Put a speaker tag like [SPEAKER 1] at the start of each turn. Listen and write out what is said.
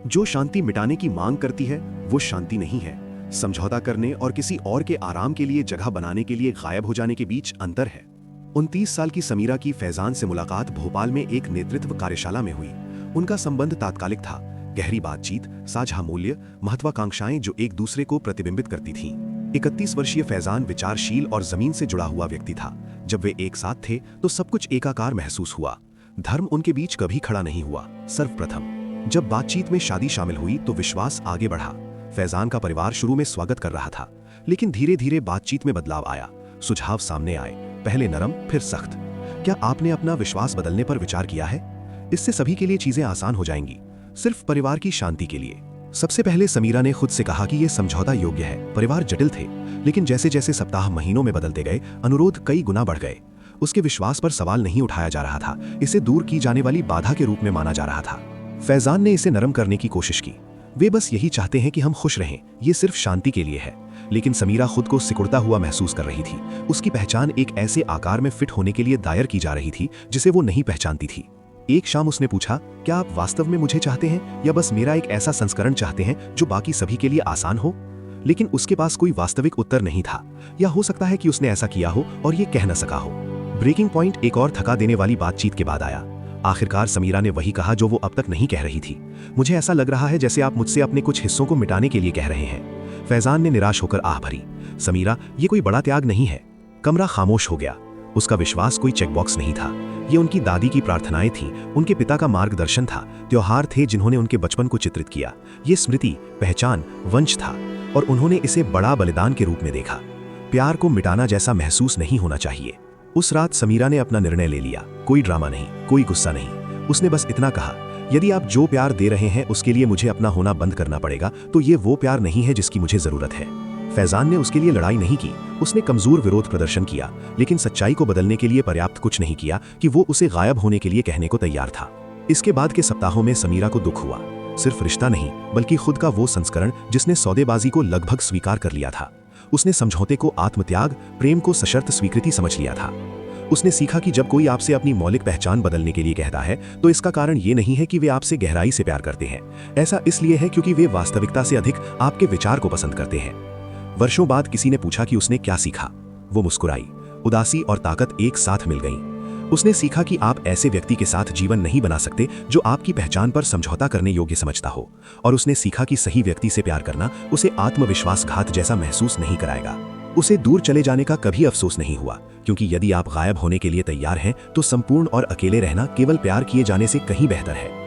[SPEAKER 1] जो शांति मिटाने की मांग करती है वो शांति नहीं है। समझौता करने और किसी और के आराम के लिए जगह बनाने के लिए गायब हो जाने के बीच अंतर है। 29 साल की समीरा की फैजान से मुलाकात भोपाल में एक नेतृत्व कार्यशाला में हुई। उनका संबंध तात्कालिक था, गहरी बातचीत, साझा मूल्य, महत्वाकांक्षाएं जो एक दूसरे को प्रतिबिंबित करती थीं। 31 वर्षीय फैजान विचारशील और जमीन से जुड़ा हुआ व्यक्ति था। जब वे एक साथ थे तो सब कुछ एकाकार महसूस हुआ। धर्म उनके बीच कभी खड़ा नहीं हुआ। सर्वप्रथम जब बातचीत में शादी शामिल हुई तो विश्वास आगे बढ़ा। फैजान का परिवार शुरू में स्वागत कर रहा था, लेकिन धीरे धीरे बातचीत में बदलाव आया। सुझाव सामने आए, पहले नरम फिर सख्त। क्या आपने अपना विश्वास बदलने पर विचार किया है? इससे सभी के लिए चीजें आसान हो जाएंगी, सिर्फ परिवार की शांति के लिए। सबसे पहले समीरा ने खुद से कहा कि यह समझौता योग्य है। परिवार जटिल थे, लेकिन जैसे जैसे सप्ताह महीनों में बदलते गए, अनुरोध कई गुना बढ़ गए। उसके विश्वास पर सवाल नहीं उठाया जा रहा था, इसे दूर की जाने वाली बाधा के रूप में माना जा रहा था। फैजान ने इसे नरम करने की कोशिश की। वे बस यही चाहते हैं कि हम खुश रहें, ये सिर्फ शांति के लिए है। लेकिन समीरा खुद को सिकुड़ता हुआ महसूस कर रही थी। उसकी पहचान एक ऐसे आकार में फिट होने के लिए दायर की जा रही थी जिसे वो नहीं पहचानती थी। एक शाम उसने पूछा, क्या आप वास्तव में मुझे चाहते हैं या बस मेरा एक ऐसा संस्करण चाहते हैं जो बाकी सभी के लिए आसान हो? लेकिन उसके पास कोई वास्तविक उत्तर नहीं था, या हो सकता है कि उसने ऐसा किया हो और ये कह न सका हो। ब्रेकिंग पॉइंट एक और थका देने वाली बातचीत के बाद आया। आखिरकार समीरा ने वही कहा जो वो अब तक नहीं कह रही थी। मुझे ऐसा लग रहा है जैसे आप मुझसे अपने कुछ हिस्सों को मिटाने के लिए कह रहे हैं। फैजान ने निराश होकर आह भरी। समीरा, ये कोई बड़ा त्याग नहीं है। कमरा खामोश हो गया। उसका विश्वास कोई चेकबॉक्स नहीं था। ये उनकी दादी की प्रार्थनाएं थीं, उनके पिता का मार्गदर्शन था, त्योहार थे जिन्होंने उनके बचपन को चित्रित किया। ये स्मृति, पहचान, वंश था, और उन्होंने इसे बड़ा बलिदान के रूप में देखा। प्यार को मिटाना जैसा महसूस नहीं होना चाहिए। उस रात समीरा ने अपना निर्णय ले लिया। कोई ड्रामा नहीं, कोई गुस्सा नहीं। उसने बस इतना कहा, यदि आप जो प्यार दे रहे हैं उसके लिए मुझे अपना होना बंद करना पड़ेगा, तो ये वो प्यार नहीं है जिसकी मुझे जरूरत है। फैजान ने उसके लिए लड़ाई नहीं की। उसने कमजोर विरोध प्रदर्शन किया, लेकिन सच्चाई को बदलने के लिए पर्याप्त कुछ नहीं किया कि वो उसे गायब होने के लिए कहने को तैयार था। इसके बाद के सप्ताहों में समीरा को दुख हुआ। सिर्फ रिश्ता नहीं, बल्कि खुद का वो संस्करण जिसने सौदेबाजी को लगभग स्वीकार कर लिया था। उसने समझौते को आत्मत्याग, प्रेम को सशर्त स्वीकृति समझ लिया था। उसने सीखा कि जब कोई आपसे अपनी मौलिक पहचान बदलने के लिए कहता है तो इसका कारण ये नहीं है कि वे आपसे गहराई से प्यार करते हैं। ऐसा इसलिए है क्योंकि वे वास्तविकता से अधिक आपके विचार को पसंद करते हैं। वर्षों बाद किसी ने पूछा कि उसने क्या सीखा। वो मुस्कुराई। उदासी और ताकत एक साथ मिल गईं। उसने सीखा कि आप ऐसे व्यक्ति के साथ जीवन नहीं बना सकते जो आपकी पहचान पर समझौता करने योग्य समझता हो। और उसने सीखा कि सही व्यक्ति से प्यार करना उसे आत्मविश्वासघात जैसा महसूस नहीं कराएगा। उसे दूर चले जाने का कभी अफसोस नहीं हुआ, क्योंकि यदि आप गायब होने के लिए तैयार हैं तो संपूर्ण और अकेले रहना केवल प्यार किए जाने से कहीं बेहतर है।